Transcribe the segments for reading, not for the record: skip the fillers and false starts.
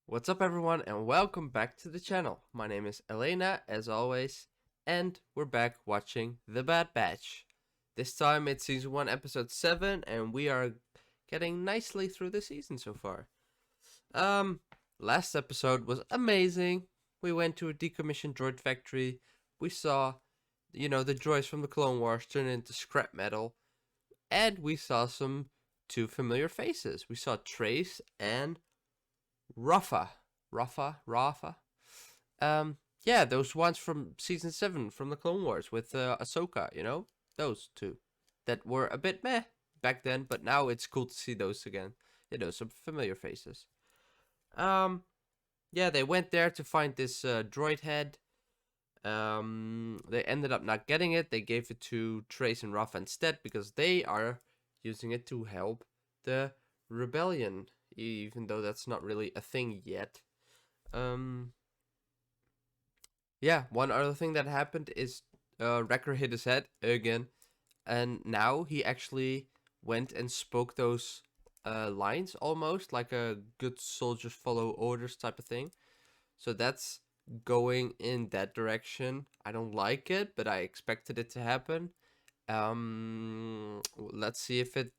What's up everyone and welcome back to the channel. My name is Elena as always and we're back watching The Bad Batch. This time it's season 1 episode 7 and we are getting nicely through the season so far. Last episode was amazing. We went to a decommissioned droid factory. We saw, the droids from the Clone Wars turn into scrap metal. And we saw two familiar faces. We saw Trace and Rafa. Yeah, those ones from season 7 from the Clone Wars with Ahsoka, those two. That were a bit meh back then, but now it's cool to see those again. Some familiar faces. Yeah, they went there to find this droid head. They ended up not getting it. They gave it to Trace and Rafa instead because they are using it to help the rebellion, even though that's not really a thing yet. Yeah, one other thing that happened is Wrecker hit his head again, and now he actually went and spoke those lines almost like a good soldiers follow orders type of thing. So that's going in that direction. I don't like it, but I expected it to happen. Let's see if it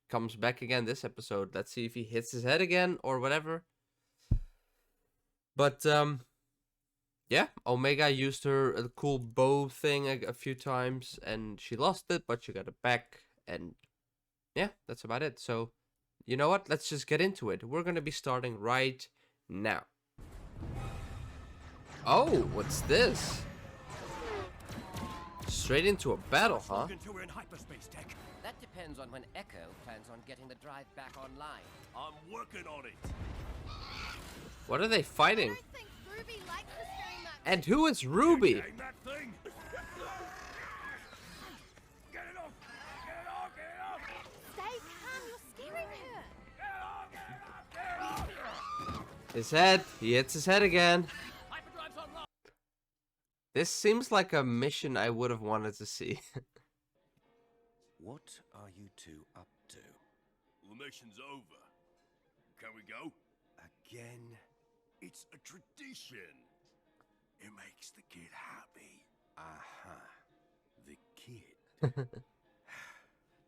comes back again this episode. Let's see if he hits his head again or whatever. But yeah, Omega used her cool bow thing a few times and she lost it, but she got it back. And yeah, that's about it. So you know what? Let's just get into it. We're gonna be starting right now. Oh, what's this? Straight into a battle, huh? We're in hyperspace tech. That depends on when Echo plans on getting the drive back online. I'm working on it. What are they fighting? I don't think Ruby likes this very much. And who is Ruby? Getting that thing. Get it off! Get it off! Get it off! Stay calm, you're scaring her. Get it off! Get it off! Get it off! His head. He hits his head again. Hyperdrive's online. This seems like a mission I would have wanted to see. What are you two up to? The mission's over. Can we go? Again? It's a tradition. It makes the kid happy. Aha. The kid.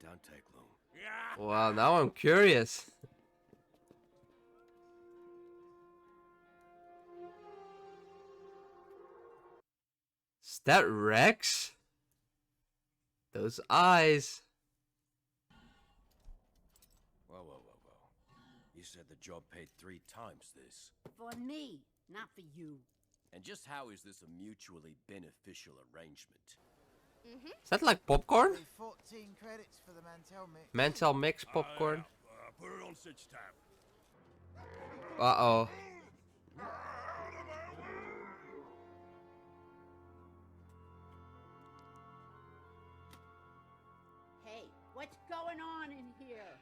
Don't take long. Yeah. Well, now I'm curious. Is that Rex? Those eyes. Whoa. You said the job paid 3 times this. For me, not for you. And just how is this a mutually beneficial arrangement? Is that like popcorn? 14 credits for the Mantel mix. Mantel mix popcorn. Put it on Sitch tab. Uh-oh. Hey, what's going on in here?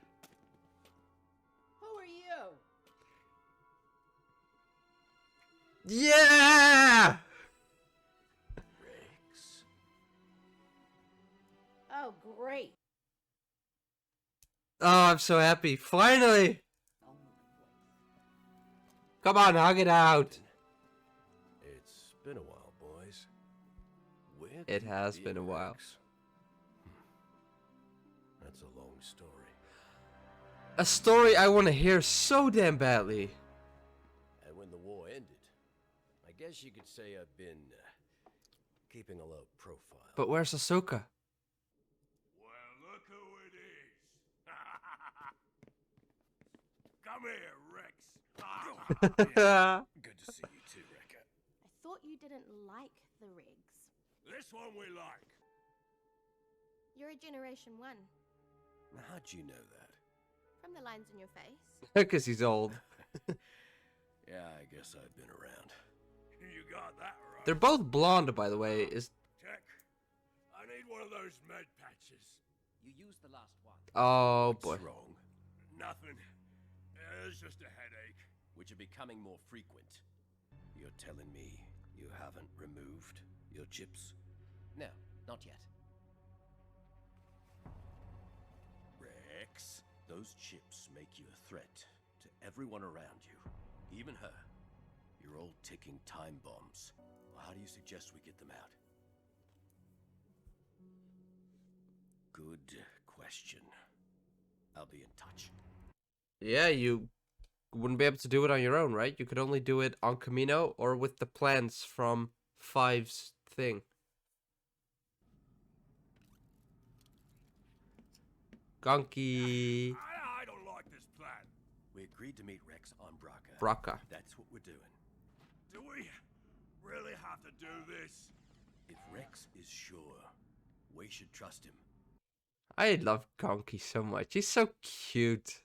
Who are you? Yeah! Rex? Oh, great. Oh, I'm so happy. Finally! Come on, hug it out. It's been a while, boys. Where It did you has be, been a while. Rex? That's a long story. A story I want to hear so damn badly. And when the war ended, I guess you could say I've been keeping a low profile. But where's Ahsoka? Well, look who it is. Come here, Rex. Good to see you too, Wrecker. I thought you didn't like the rigs. This one we like. You're a Generation 1. Now, how'd you know that? From the lines in your face. Because he's old. Yeah, I guess I've been around. You got that right. They're both blonde, by the way. Tech, I need one of those med patches. You used the last one, Oh What's boy. wrong? Nothing. It's just a headache. Which are becoming more frequent. You're telling me you haven't removed your chips? No, not yet. Rex, those chips make you a threat to everyone around you, Even her. You're all ticking time bombs. Well, how do you suggest we get them out? Good question. I'll be in touch. Yeah, you wouldn't be able to do it on your own, right? You could only do it on Camino or with the plans from Five's thing. Gonky. I don't like this plan. We agreed to meet Rex on Braca. Braca. That's what we're doing. Do we really have to do this? If Rex is sure, we should trust him. I love Gonky so much. He's so cute.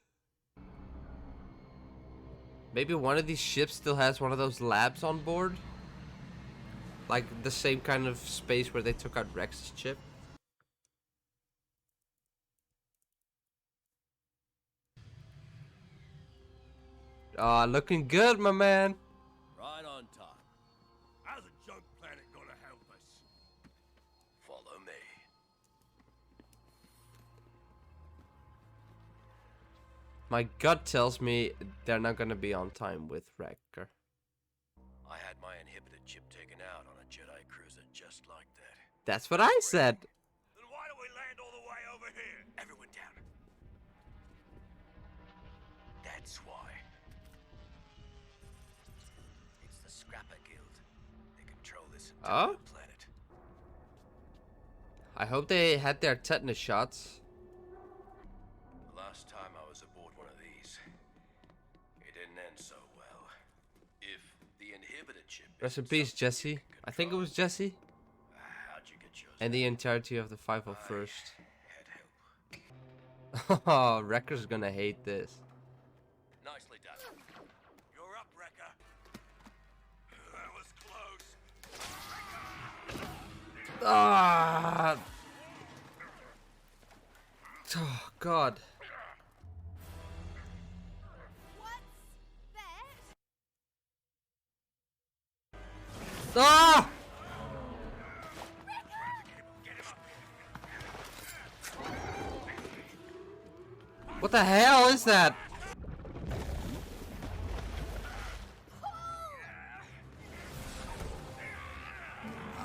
Maybe one of these ships still has one of those labs on board? Like the same kind of space where they took out Rex's chip? Ah, looking good, my man. Right on time. How's a junk planet gonna help us? Follow me. My gut tells me they're not gonna be on time with Wrecker. I had my inhibitor chip taken out on a Jedi cruiser just like that. That's what I said. Then why don't we land all the way over here? Everyone down. That's why. It's the Scrapper Guild. They control this entire Oh? planet. I hope they had their tetanus shots. The last time I was aboard one of these, it didn't end so well. If the inhibitor chip Rest in isn't peace, something you Jesse. can I think it was control, Jesse. how'd you get yours? And the entirety of the 501st. Had help. Oh, Wrecker's gonna hate this. Nicely done. You're up, Wrecker. That was close. Ah! Oh, God. What's that? Ah! What the hell is that?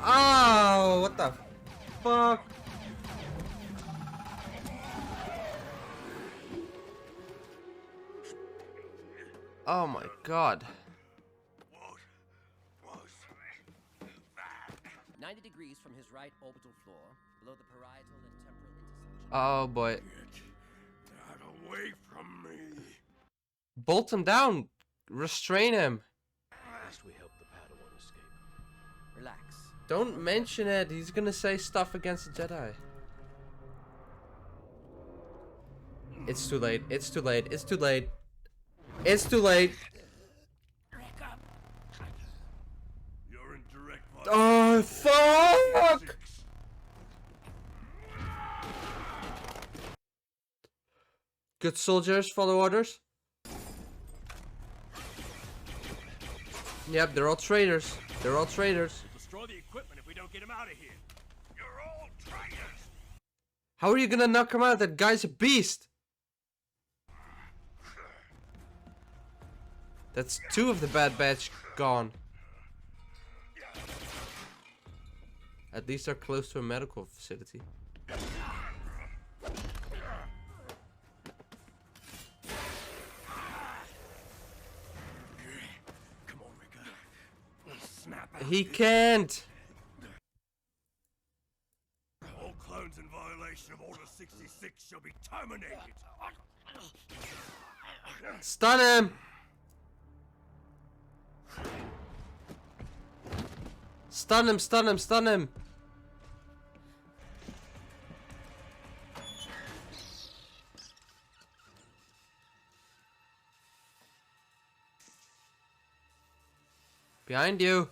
Oh, what the fuck? Oh my god. What was that? 90 degrees from his right orbital floor, below the parietal and temporal intersection. Oh boy. Get that away from me. Bolt him down. Restrain him. Last we helped the Padawan escape. Relax. Don't mention it. He's gonna say stuff against the Jedi. It's too late. It's too late. It's too late. It's too late. You're in direct Oh, fuck! Good soldiers, follow orders. Yep, they're all traitors. They're all traitors. Destroy the equipment if we don't get him out of here. You're all traitors. How are you gonna knock him out? That guy's a beast. That's two of the Bad Batch gone. At least they're close to a medical facility. Come on, Ricker. Snap out. He can't. All clones in violation of Order 66 shall be terminated. Stun him. Stun him, stun him, stun him. Behind you.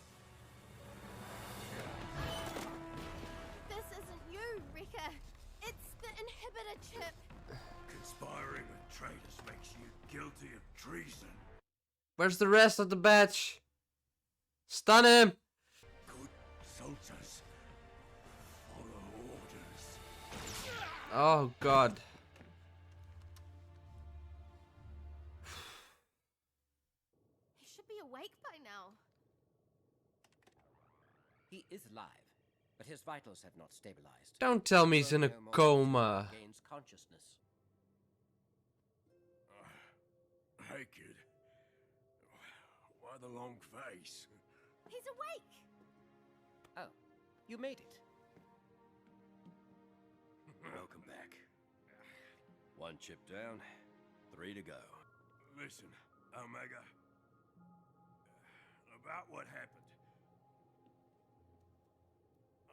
This isn't you, Wrecker. It's the inhibitor chip. Conspiring with traitors makes you guilty of treason. Where's the rest of the batch? Stun him. Good soldiers follow orders. Oh god. He should be awake by now. He is alive, but his vitals have not stabilized. Don't tell me he's in a No more coma. until he gains consciousness. Hey, kid. Why the long face? He's awake! Oh, you made it. Welcome back. 1 chip down, 3 to go. Listen, Omega. About what happened.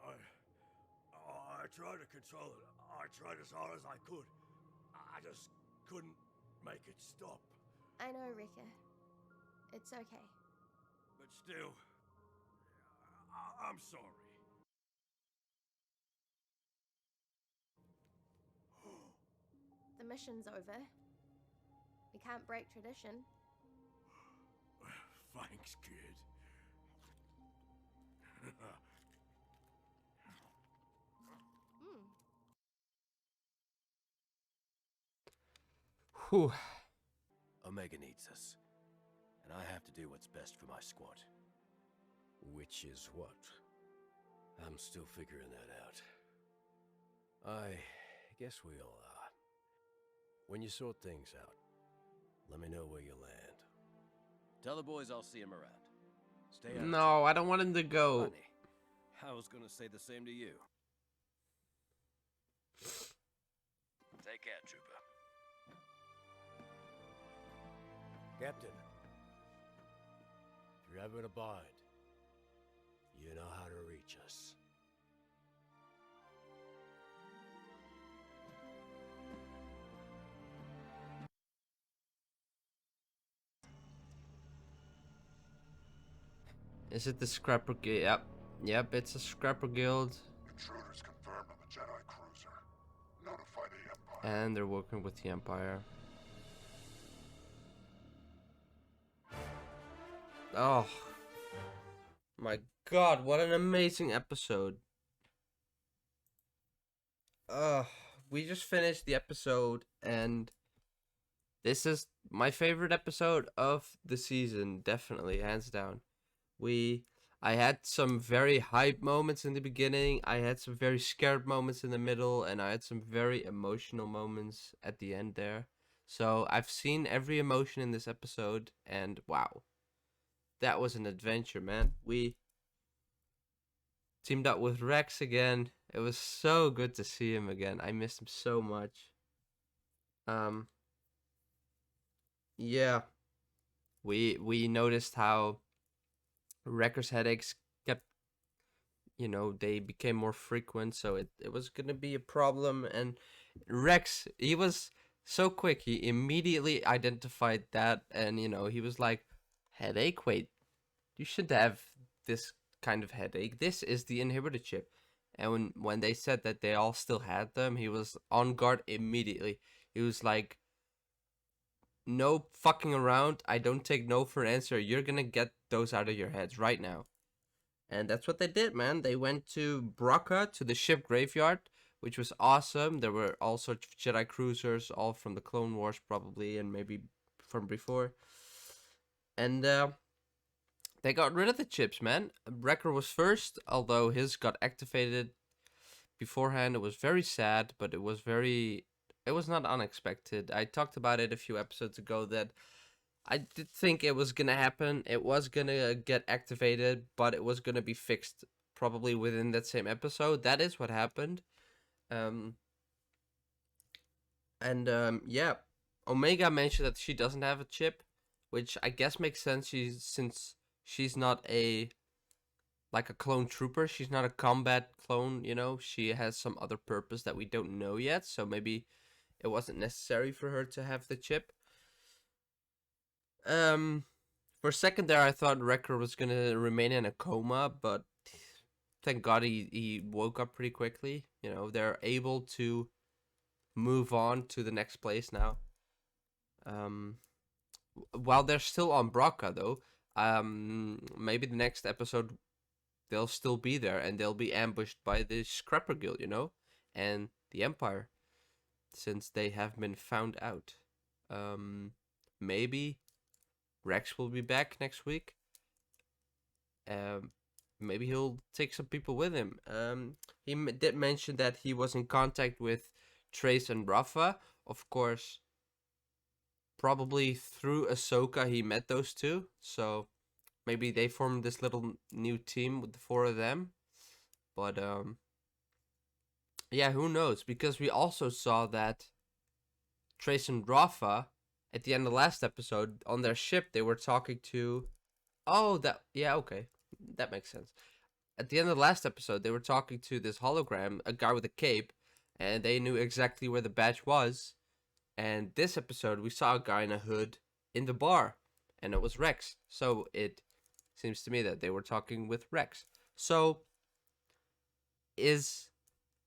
I tried to control it. I tried as hard as I could. I just couldn't make it stop. I know, Ricker. It's okay. But still, I'm sorry. The mission's over. We can't break tradition. Thanks, kid. Hmm. Whew. Omega needs us, and I have to do what's best for my squad. Which is what? I'm still figuring that out. I guess we all are. When you sort things out, let me know where you land. Tell the boys I'll see him around. Stay out of No, I don't want him to go. Funny. I was gonna say the same to you. Take care, Trooper. Captain, if you're ever in a bind, you know how to reach us. Is it the Scrapper Guild? Yep. Yep, it's a Scrapper Guild. Intruders confirmed on the Jedi cruiser. Notify the Empire. And they're working with the Empire. Oh. My god, what an amazing episode. We just finished the episode, and this is my favorite episode of the season, definitely, hands down. I had some very hype moments in the beginning, I had some very scared moments in the middle, and I had some very emotional moments at the end there. So I've seen every emotion in this episode, and wow. That was an adventure, man. We teamed up with Rex again. It was so good to see him again. I missed him so much. Yeah. We noticed how Wrecker's headaches kept, they became more frequent, so it was gonna be a problem. And Rex, he was so quick. He immediately identified that, and he was like, headache? Wait, you should have this kind of headache. This is the inhibitor chip. And when they said that they all still had them, he was on guard immediately. He was like, no fucking around. I don't take no for an answer. You're gonna get those out of your heads right now. And that's what they did, man. They went to Brocca, to the ship graveyard, which was awesome. There were all sorts of Jedi cruisers, all from the Clone Wars probably, and maybe from before. And they got rid of the chips, man. Wrecker was first, although his got activated beforehand. It was very sad, but it was not unexpected. I talked about it a few episodes ago that I did think it was gonna happen. It was gonna get activated, but it was gonna be fixed probably within that same episode. That is what happened. Yeah. Omega mentioned that she doesn't have a chip, which I guess makes sense. Since she's not a clone trooper. She's not a combat clone, She has some other purpose that we don't know yet. So maybe it wasn't necessary for her to have the chip. For a second there, I thought Wrecker was gonna remain in a coma, but thank God he woke up pretty quickly. They're able to move on to the next place now. While they're still on Brocca, though, maybe the next episode they'll still be there and they'll be ambushed by the Scrapper Guild, and the Empire, since they have been found out. Maybe Rex will be back next week. Maybe he'll take some people with him. He did mention that he was in contact with Trace and Rafa. Of course, probably through Ahsoka he met those two. So maybe they formed this little new team with the four of them. But yeah, who knows? Because we also saw that Trace and Rafa at the end of the last episode on their ship, they were talking to. Oh, yeah, okay, that makes sense. At the end of the last episode, they were talking to this hologram, a guy with a cape, and they knew exactly where the badge was. And this episode, we saw a guy in a hood in the bar, and it was Rex. So it seems to me that they were talking with Rex. So is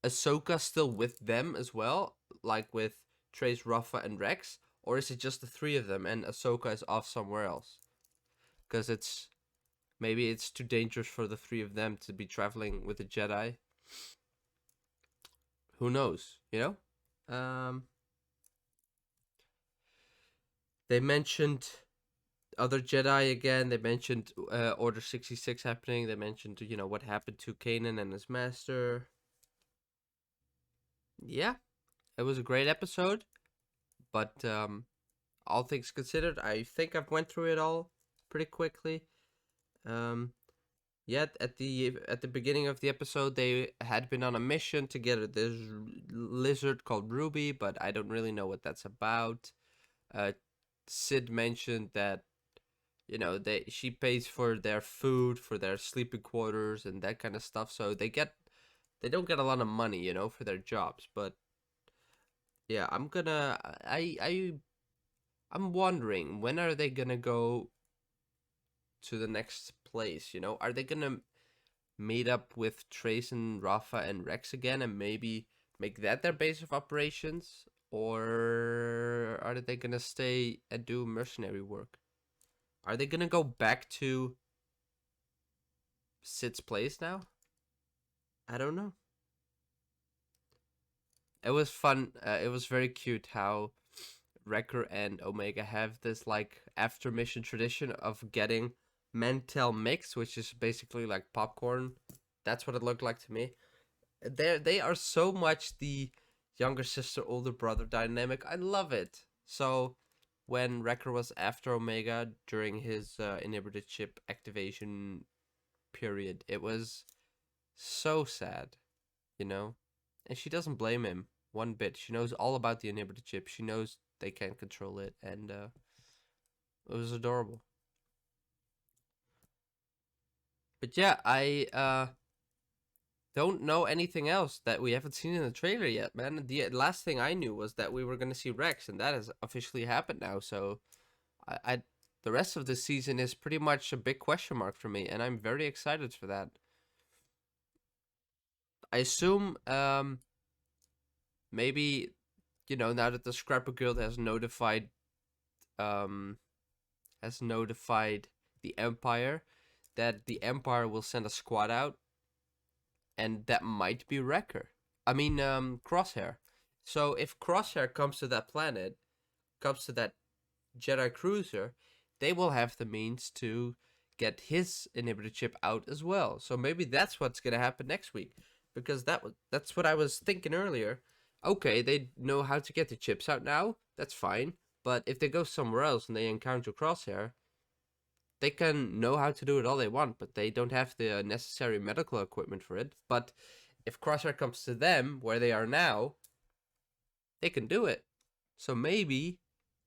Ahsoka still with them as well, like with Trace, Rafa, and Rex, or is it just the three of them and Ahsoka is off somewhere else? Because maybe it's too dangerous for the three of them to be traveling with a Jedi. Who knows? You know. They mentioned other Jedi again. They mentioned Order 66 happening. They mentioned, you know, what happened to Kanan and his master. Yeah, it was a great episode. But all things considered, I think I've went through it all pretty quickly. Yeah, at the beginning of the episode, they had been on a mission to get this lizard called Ruby, but I don't really know what that's about. Sid mentioned that, you know, she pays for their food, for their sleeping quarters, and that kind of stuff. So they don't get a lot of money, you know, for their jobs. But yeah, I'm wondering, when are they gonna go to the next place? You know, are they gonna meet up with Trace and Rafa and Rex again, and maybe make that their base of operations? Or are they gonna stay and do mercenary work? Are they gonna go back to Sid's place now? I don't know. It was fun. It was very cute how Wrecker and Omega have this like after mission tradition of getting Mentel mix, which is basically like popcorn. That's what it looked like to me. They are so much the younger sister, older brother dynamic. I love it. So when Wrecker was after Omega during his inhibited chip activation period, it was so sad, you know? And she doesn't blame him one bit. She knows all about the inhibited chip. She knows they can't control it, and it was adorable. But yeah, I don't know anything else that we haven't seen in the trailer yet, man. The last thing I knew was that we were gonna see Rex, and that has officially happened now. So, the rest of the season is pretty much a big question mark for me, and I'm very excited for that. I assume, maybe, you know, now that the Scrapper Guild has notified the Empire, that the Empire will send a squad out, and that might be Wrecker. I mean, Crosshair. So if Crosshair comes to that planet, comes to that Jedi cruiser, they will have the means to get his inhibitor chip out as well. So maybe that's what's gonna happen next week, because that's what I was thinking earlier. Okay, they know how to get the chips out now. That's fine. But if they go somewhere else and they encounter Crosshair, they can know how to do it all they want, but they don't have the necessary medical equipment for it. But if Crosshair comes to them, where they are now, they can do it. So maybe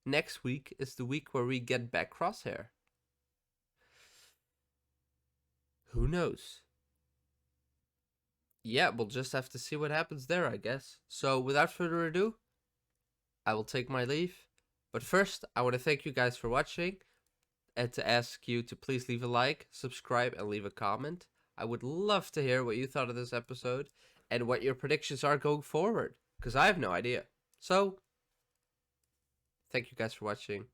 next week is the week where we get back Crosshair. Who knows? Yeah, we'll just have to see what happens there, I guess. So without further ado, I will take my leave. But first, I want to thank you guys for watching, and to ask you to please leave a like, subscribe, and leave a comment. I would love to hear what you thought of this episode and what your predictions are going forward, because I have no idea. So, thank you guys for watching,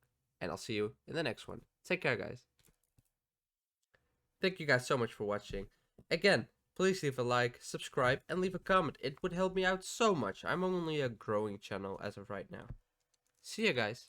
and I'll see you in the next one. Take care, guys. Thank you guys so much for watching. Again, please leave a like, subscribe, and leave a comment. It would help me out so much. I'm only a growing channel as of right now. See you guys.